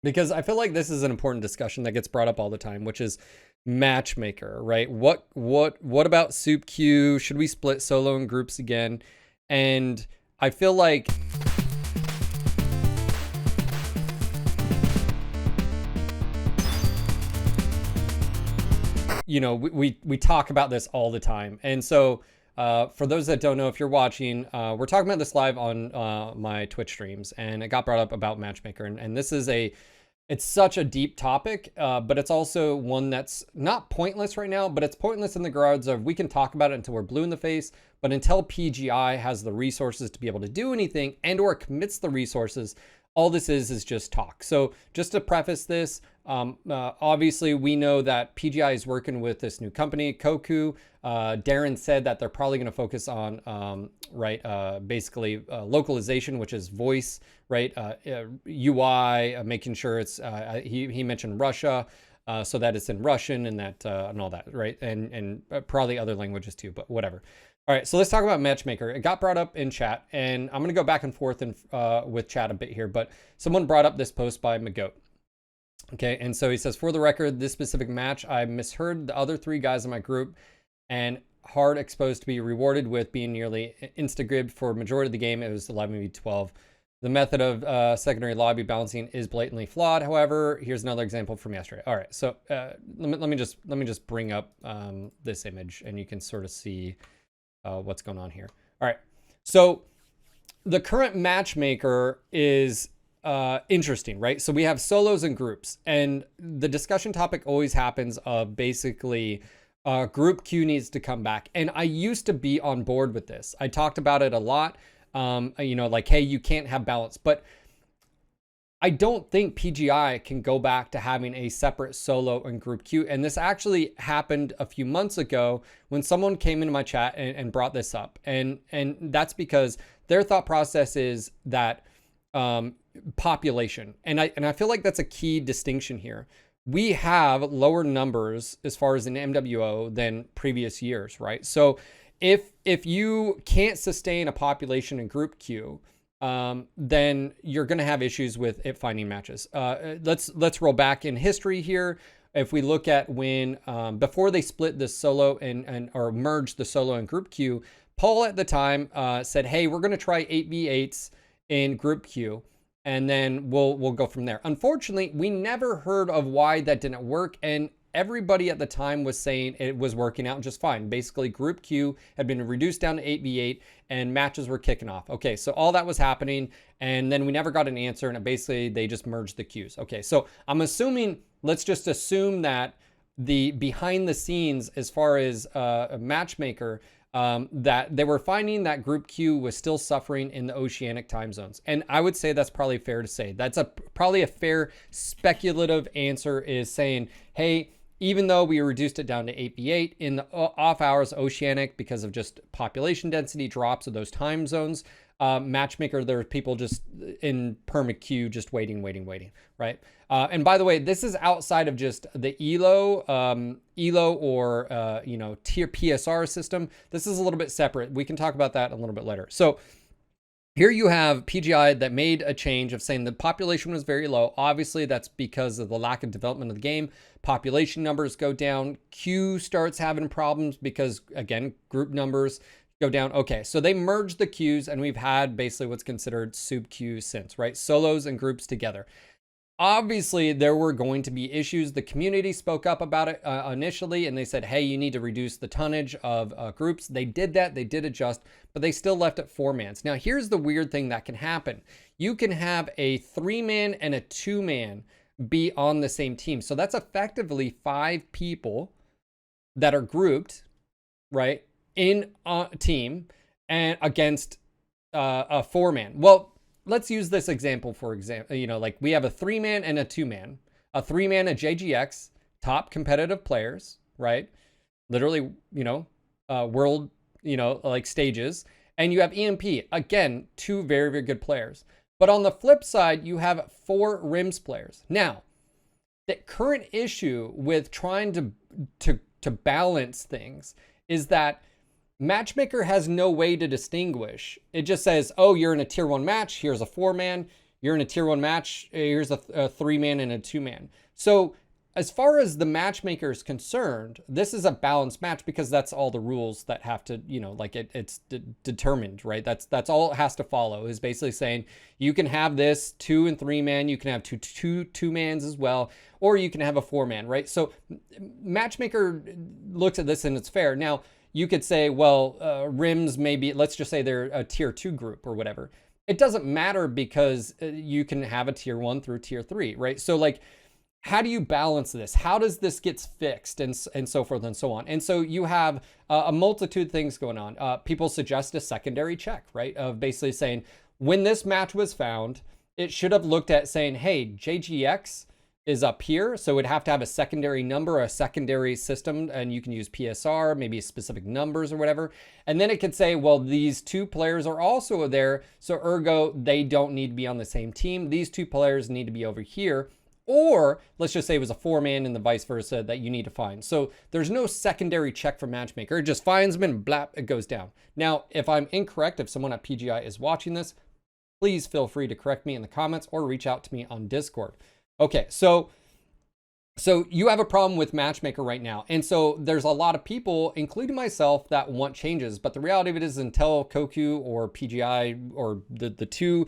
because I feel like this is an important discussion that gets brought up all the time, which is matchmaker, right? What about soup queue? Should we split solo and groups again? And I feel like we talk about this all the time. And so for those that don't know, if you're watching, we're talking about this live on my Twitch streams, and it got brought up about matchmaker. And this is it's such a deep topic, but it's also one that's not pointless right now, but it's pointless in the regards of we can talk about it until we're blue in the face, but until PGI has the resources to be able to do anything and or commits the resources, all this is just talk. So just to preface this, obviously we know that PGI is working with this new company, Koku. Darren said that they're probably going to focus on, basically localization, which is voice, right? UI, making sure it's, he mentioned Russia, so that it's in Russian and that, and all that, right? And probably other languages too, but whatever. All right, so let's talk about Matchmaker. It got brought up in chat, and I'm going to go back and forth with chat a bit here, but someone brought up this post by Magoat. Okay, and so he says, for the record, this specific match, I misheard the other three guys in my group and hard exposed to be rewarded with being nearly insta-gribbed for majority of the game. It was 11v12. The method of secondary lobby balancing is blatantly flawed. However, here's another example from yesterday. All right, so let me just bring up this image, and you can sort of see what's going on here. All right, so the current matchmaker is interesting, right? So we have solos and groups, and the discussion topic always happens of basically group queue needs to come back. And I used to be on board with this. I talked about it a lot. Like, hey, you can't have balance, but I don't think PGI can go back to having a separate solo and group queue. And this actually happened a few months ago when someone came into my chat and brought this up. And that's because their thought process is that population. And I feel like that's a key distinction here. We have lower numbers as far as an MWO than previous years, right? So if you can't sustain a population in group queue, then you're going to have issues with it finding matches. Let's roll back in history here. If we look at when before they split the solo or merged the solo and group queue, Paul at the time said, "Hey, we're going to try 8v8s in group queue, and then we'll go from there." Unfortunately, we never heard of why that didn't work, and everybody at the time was saying it was working out just fine. Basically, group queue had been reduced down to 8v8 and matches were kicking off. Okay, so all that was happening, and then we never got an answer, and basically they just merged the queues. Okay, so I'm assuming, let's just assume that the behind the scenes as far as a matchmaker, that they were finding that group queue was still suffering in the oceanic time zones. And I would say that's probably fair to say. That's probably a fair speculative answer, is saying, hey, even though we reduced it down to 8v8 in the off hours oceanic because of just population density drops of those time zones, matchmaker, there are people just in perma queue just waiting, right? And by the way, this is outside of just the ELO or tier PSR system. This is a little bit separate. We can talk about that a little bit later. So here you have PGI that made a change of saying the population was very low. Obviously, that's because of the lack of development of the game. Population numbers go down. Queue starts having problems because, again, group numbers go down. Okay, so they merged the queues, and we've had basically what's considered soup queues since, right? Solos and groups together. Obviously, there were going to be issues. The community spoke up about it initially, and they said, hey, you need to reduce the tonnage of groups. They did that. They did adjust, but they still left it 4-mans. Now, here's the weird thing that can happen. You can have a 3-man and a 2-man be on the same team. So that's effectively 5 people that are grouped, right, in a team and against a 4-man. Well, let's use this example, for example, like we have a 3-man and a 2-man. A 3-man, a JGX, top competitive players, right? Literally, world, like stages. And you have EMP, again, 2 very, very good players. But on the flip side, you have 4 RIMS players. Now, the current issue with trying to balance things is that Matchmaker has no way to distinguish. It just says, oh, you're in a tier 1 match. Here's a 4-man. you're in a tier 1 match, here's a 3-man and a 2-man. So as far as the matchmaker is concerned, this is a balanced match because that's all the rules that have to, like it's determined, right? That's all it has to follow, is basically saying you can have this 2 and 3-man, you can have two mans as well, or you can have a 4-man, right? So matchmaker looks at this and it's fair. Now, you could say, well, Rims, maybe, let's just say they're a tier 2 group or whatever. It doesn't matter because you can have a tier 1 through tier 3, right? So like, how do you balance this? How does this get fixed, and so forth and so on? And so you have a multitude of things going on. People suggest a secondary check, right? Of basically saying, when this match was found, it should have looked at saying, hey, JGX is up here, so it'd have to have a secondary number, a secondary system, and you can use PSR, maybe specific numbers or whatever. And then it could say, well, these 2 players are also there, so ergo, they don't need to be on the same team. These 2 players need to be over here. Or let's just say it was a 4-man and the vice versa that you need to find. So there's no secondary check for matchmaker. It just finds them and blap, it goes down. Now, if I'm incorrect, if someone at PGI is watching this, please feel free to correct me in the comments or reach out to me on Discord. Okay, so you have a problem with matchmaker right now. And so there's a lot of people, including myself, that want changes. But the reality of it is, until Koku or PGI or the 2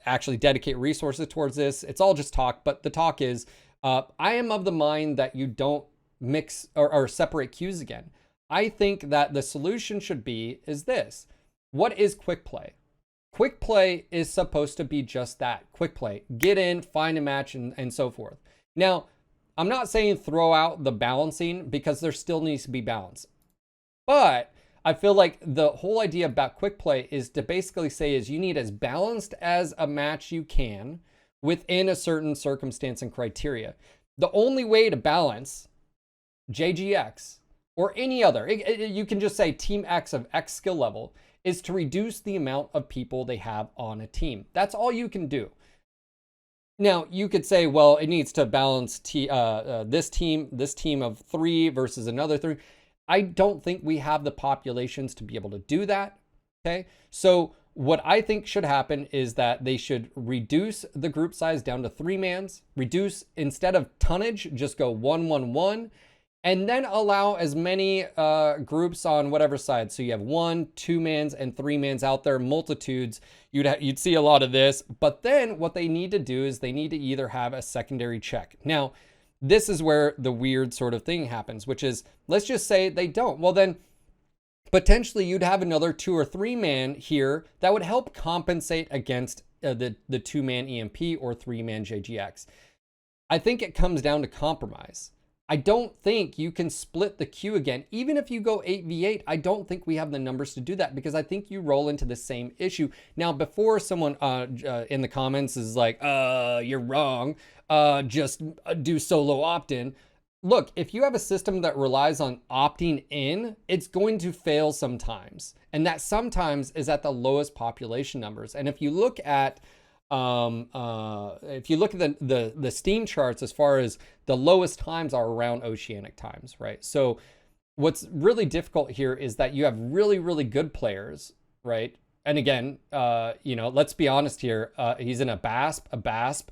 actually dedicate resources towards this, it's all just talk. But the talk is, I am of the mind that you don't mix or separate queues again. I think that the solution should be is this. What is quick play? Quick play is supposed to be just that, quick play. Get in, find a match, and so forth. Now, I'm not saying throw out the balancing, because there still needs to be balance. But I feel like the whole idea about quick play is to basically say is you need as balanced as a match you can within a certain circumstance and criteria. The only way to balance JGX or any other, you can just say team X of X skill level, is to reduce the amount of people they have on a team. That's all you can do. Now, you could say, well, it needs to balance this team of 3 versus another 3. I don't think we have the populations to be able to do that, okay? So what I think should happen is that they should reduce the group size down to 3-mans, reduce, instead of tonnage, just go 1-1-1, and then allow as many groups on whatever side. So you have 1, 2-mans, and 3-mans out there, multitudes. You'd see a lot of this, but then what they need to do is they need to either have a secondary check. Now, this is where the weird sort of thing happens, which is, let's just say they don't. Well, then potentially you'd have another 2 or 3-man here that would help compensate against the 2-man EMP or 3-man JGX. I think it comes down to compromise. I don't think you can split the queue again. Even if you go 8v8, I don't think we have the numbers to do that, because I think you roll into the same issue. Now, before someone in the comments is like, you're wrong, just do solo opt-in. Look, if you have a system that relies on opting in, it's going to fail sometimes. And that sometimes is at the lowest population numbers. And if you look at the Steam charts, as far as the lowest times are around oceanic times, right? So what's really difficult here is that you have really, really good players, right? And again, let's be honest here. He's in a BASP,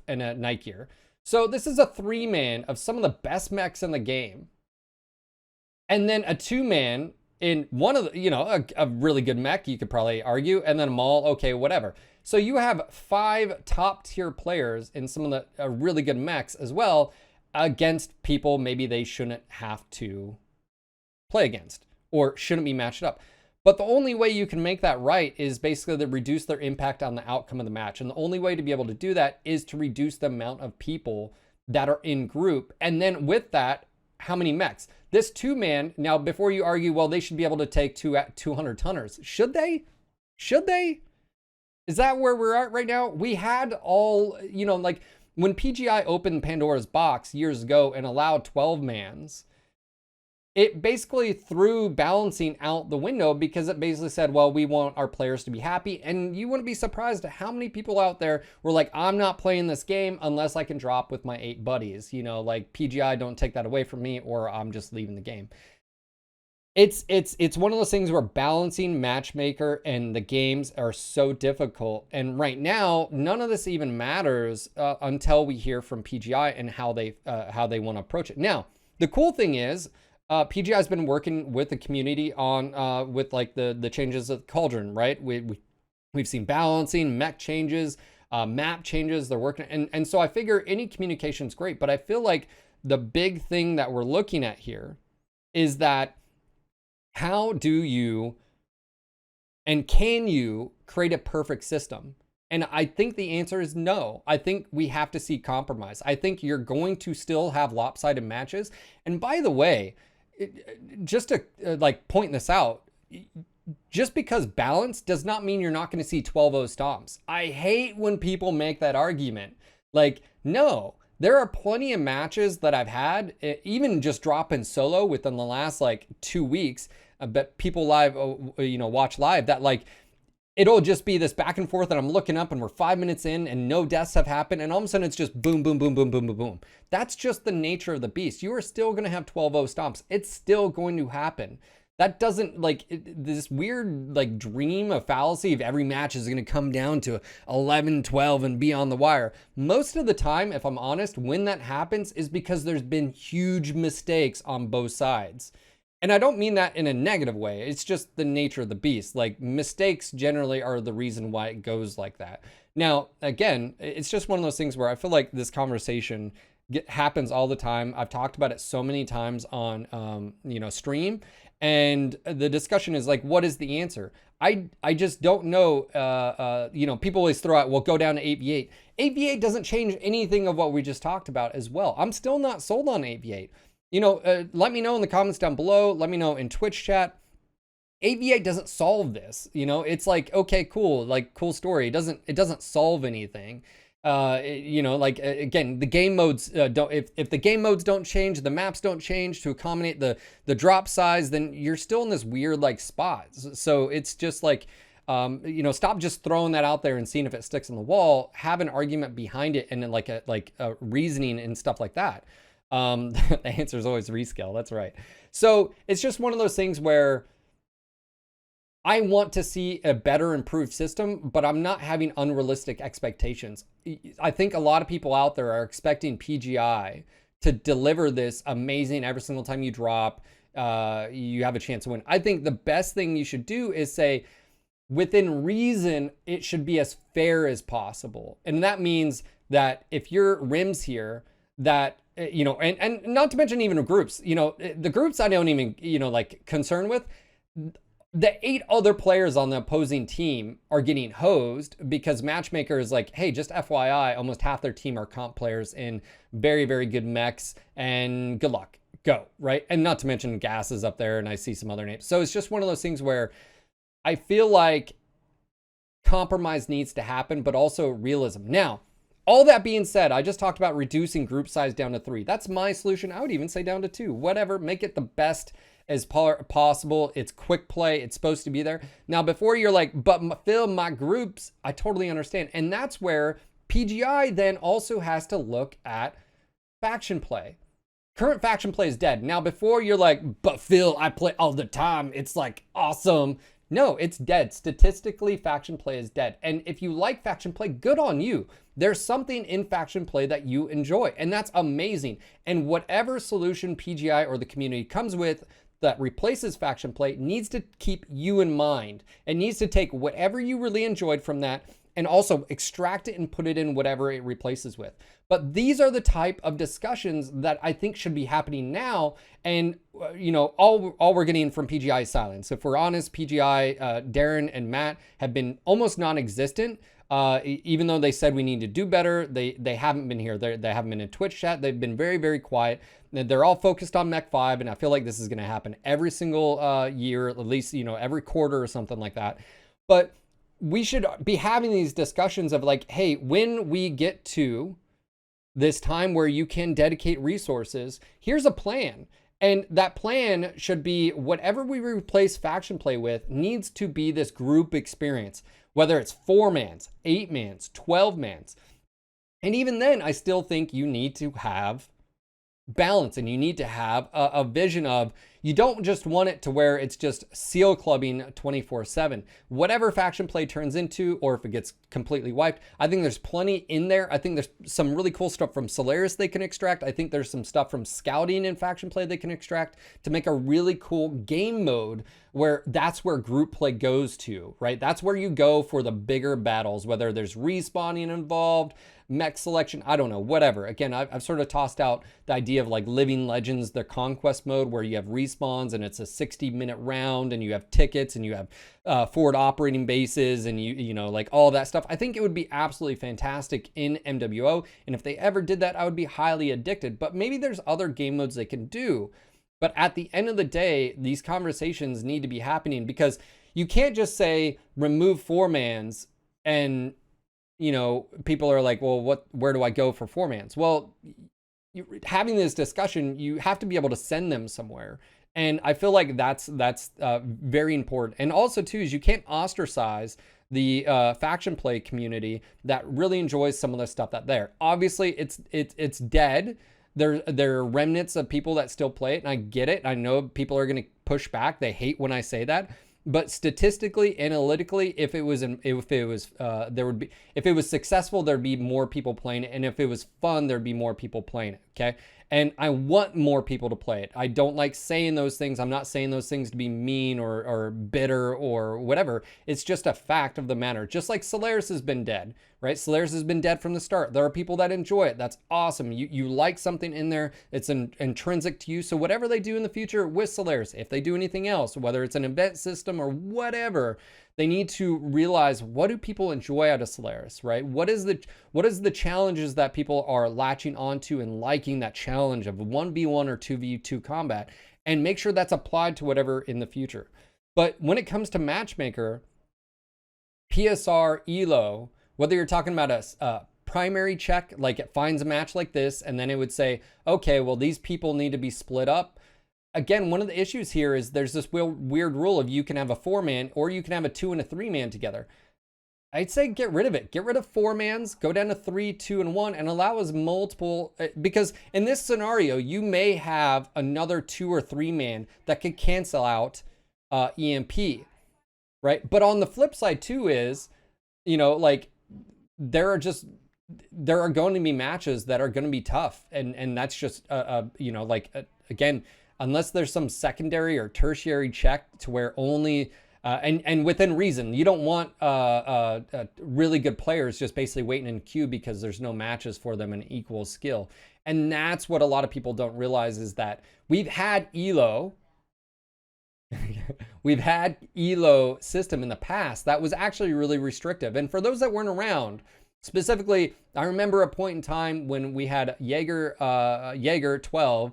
and a Night Gear. So this is a 3-man of some of the best mechs in the game. And then a 2-man in one of the, a really good mech, you could probably argue, and then a Maul, okay, whatever. So you have 5 top tier players in some of the really good mechs as well, against people maybe they shouldn't have to play against or shouldn't be matched up. But the only way you can make that right is basically to reduce their impact on the outcome of the match. And the only way to be able to do that is to reduce the amount of people that are in group. And then with that, how many mechs? This 2-man, now before you argue, well, they should be able to take 200 tonners. Should they? Should they? Is that where we're at right now? We had all, like when PGI opened Pandora's box years ago and allowed 12-mans, it basically threw balancing out the window, because it basically said, well, we want our players to be happy. And you wouldn't be surprised at how many people out there were like, I'm not playing this game unless I can drop with my 8 buddies. Like PGI, don't take that away from me, or I'm just leaving the game. It's one of those things where balancing matchmaker and the games are so difficult. And right now, none of this even matters until we hear from PGI and how they want to approach it. Now, the cool thing is, PGI has been working with the community on with like the changes of Cauldron, right? We've seen balancing, mech changes, map changes. They're working, and so I figure any communication is great. But I feel like the big thing that we're looking at here is that how do you and can you create a perfect system? And I think the answer is no. I think we have to see compromise. I think you're going to still have lopsided matches. And by the way, just to like point this out, just because balance does not mean you're not going to see 12-0 stomps. I hate when people make that argument. Like, no, there are plenty of matches that I've had, even just dropping solo within the last like 2 weeks. But people live, watch live, that like it'll just be this back and forth, and I'm looking up and we're 5 minutes in and no deaths have happened, and all of a sudden it's just boom, boom, boom, boom, boom, boom, boom. That's just the nature of the beast. You are still going to have 12-0 stomps. It's still going to happen. That doesn't like this weird like dream of fallacy of every match is going to come down to 11-12 and be on the wire. Most of the time, if I'm honest, when that happens is because there's been huge mistakes on both sides. And I don't mean that in a negative way. It's just the nature of the beast. Like, mistakes generally are the reason why it goes like that. Now, again, it's just one of those things where I feel like this conversation happens all the time. I've talked about it so many times on, stream. And the discussion is like, what is the answer? I just don't know. People always throw out, well, go down to 8v8. 8v8 doesn't change anything of what we just talked about as well. I'm still not sold on 8v8. Let me know in the comments down below. Let me know in Twitch chat. 8v8 doesn't solve this. It's like, okay, cool, like cool story. It doesn't solve anything. Again, the game modes don't. If the game modes don't change, the maps don't change to accommodate the drop size, then you're still in this weird like spot. So it's just like, stop just throwing that out there and seeing if it sticks on the wall. Have an argument behind it, and then like a reasoning and stuff like that. The answer is always rescale. That's right. So it's just one of those things where I want to see a better improved system, but I'm not having unrealistic expectations. I think a lot of people out there are expecting PGI to deliver this amazing every single time you drop, you have a chance to win. I think the best thing you should do is say, within reason, it should be as fair as possible. And that means that if your rims here, that and not to mention even groups, the groups I don't even, concern with. The 8 other players on the opposing team are getting hosed because Matchmaker is like, hey, just FYI, almost half their team are comp players in very, very good mechs, and good luck, go, right? And not to mention Gas is up there, and I see some other names. So it's just one of those things where I feel like compromise needs to happen, but also realism. Now, all that being said, I just talked about reducing group size down to 3. That's my solution. I would even say down to 2. Whatever, make it the best as possible. It's quick play. It's supposed to be there. Now, before you're like, but Phil, my groups, I totally understand. And that's where PGI then also has to look at faction play. Current faction play is dead. Now, before you're like, but Phil, I play all the time. It's like awesome. No, it's dead. Statistically, faction play is dead. And if you like faction play, good on you. There's something in faction play that you enjoy, and that's amazing. And whatever solution PGI or the community comes with that replaces faction play needs to keep you in mind. It needs to take whatever you really enjoyed from that and also extract it and put it in whatever it replaces with. But these are the type of discussions that I think should be happening now. And, all we're getting from PGI is silence. If we're honest, PGI, Darren and Matt have been almost non-existent. Even though they said we need to do better, they haven't been here. They haven't been in Twitch chat. They've been very, very quiet. They're all focused on Mech 5, and I feel like this is going to happen every single year, at least, every quarter or something like that. But we should be having these discussions of like, hey, when we get to this time where you can dedicate resources, here's a plan. And that plan should be whatever we replace faction play with needs to be this group experience, whether it's 4-mans, 8-mans, 12-mans. And even then, I still think you need to have balance, and you need to have a vision of, You don't just want it to where it's just seal clubbing 24/7. Whatever faction play turns into, or if it gets completely wiped, I think there's plenty in there. I think there's some really cool stuff from Solaris they can extract. I think there's some stuff from scouting and faction play they can extract to make a really cool game mode where that's where group play goes to, right? That's where you go for the bigger battles, whether there's respawning involved, mech selection, I don't know, whatever. Again, I've sort of tossed out the idea of like Living Legends, the conquest mode, where you have respawns and it's a 60-minute round and you have tickets and you have forward operating bases and you know, like all that stuff. I think it would be absolutely fantastic in MWO. And if they ever did that, I would be highly addicted. But maybe there's other game modes they can do. But at the end of the day, these conversations need to be happening, because you can't just say remove 4-mans and, you know, people are like, well, where do I go for 4-mans? Well, having this discussion, you have to be able to send them somewhere. And I feel like that's very important. And also too, is you can't ostracize the faction play community that really enjoys some of the stuff that there. Obviously it's dead. There are remnants of people that still play it, and I get it. I know people are going to push back. They hate when I say that. But statistically, analytically, if it was successful, there'd be more people playing it, and if it was fun, there'd be more people playing it. Okay, and I want more people to play it. I don't like saying those things. I'm not saying those things to be mean or bitter or whatever. It's just a fact of the matter. Just like Solaris has been dead, right? Solaris has been dead from the start. There are people that enjoy it. That's awesome. You like something in there. It's intrinsic to you. So whatever they do in the future with Solaris, if they do anything else, whether it's an event system or whatever, they need to realize, what do people enjoy out of Solaris, right? What is the challenges that people are latching onto and liking that challenge of 1v1 or 2v2 combat, and make sure that's applied to whatever in the future. But when it comes to Matchmaker, PSR, ELO, whether you're talking about a primary check, like it finds a match like this, and then it would say, okay, well, these people need to be split up. Again, one of the issues here is there's this weird rule of you can have a 4-man or you can have a 2 and a 3-man together. I'd say get rid of it. Get rid of 4-mans, go down to 3, 2, and 1, and allow us multiple, because in this scenario, you may have another 2 or 3-man that could cancel out EMP, right? But on the flip side too is, you know, like there are going to be matches that are going to be tough. And that's just, you know, like, again, unless there's some secondary or tertiary check to where only, and within reason, you don't want really good players just basically waiting in queue because there's no matches for them in equal skill. And that's what a lot of people don't realize, is that we've had ELO, we've had ELO system in the past that was actually really restrictive. And for those that weren't around, specifically, I remember a point in time when we had Jaeger 12.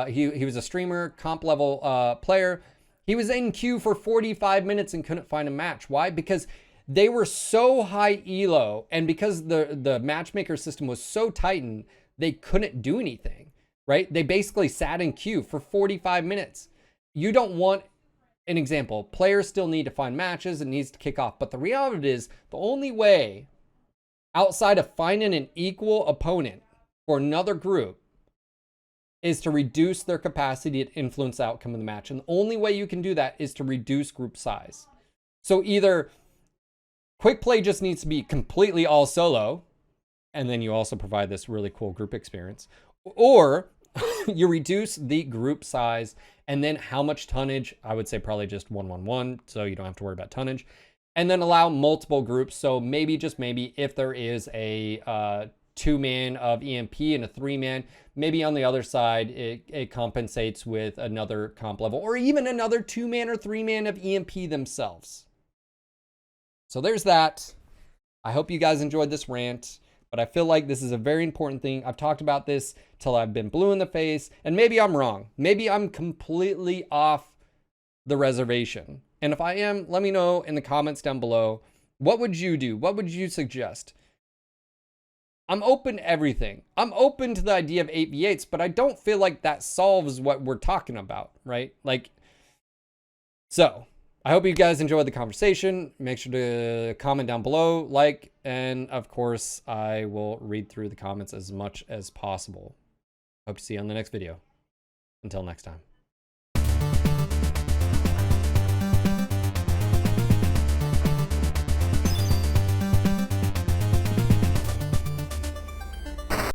He was a streamer, comp level player. He was in queue for 45 minutes and couldn't find a match. Why? Because they were so high elo, and because the matchmaker system was so tightened, they couldn't do anything, right? They basically sat in queue for 45 minutes. You don't want, an example, players still need to find matches, it needs to kick off. But the reality is, the only way outside of finding an equal opponent for another group is to reduce their capacity to influence the outcome of the match. And the only way you can do that is to reduce group size. So either quick play just needs to be completely all solo, and then you also provide this really cool group experience, or you reduce the group size and then how much tonnage. I would say probably just 1-1-1, so you don't have to worry about tonnage, and then allow multiple groups. So maybe, just maybe, if there is a 2-man of EMP and a 3-man, maybe on the other side it compensates with another comp level, or even another 2-man or 3-man of EMP themselves. So there's that. I hope you guys enjoyed this rant, but I feel like this is a very important thing. I've talked about this till I've been blue in the face, and maybe I'm wrong. Maybe I'm completely off the reservation. And if I am, let me know in the comments down below. What would you do? What would you suggest? I'm open to everything. I'm open to the idea of 8v8s, but I don't feel like that solves what we're talking about, right? Like, so I hope you guys enjoyed the conversation. Make sure to comment down below, like, and of course, I will read through the comments as much as possible. Hope to see you on the next video. Until next time.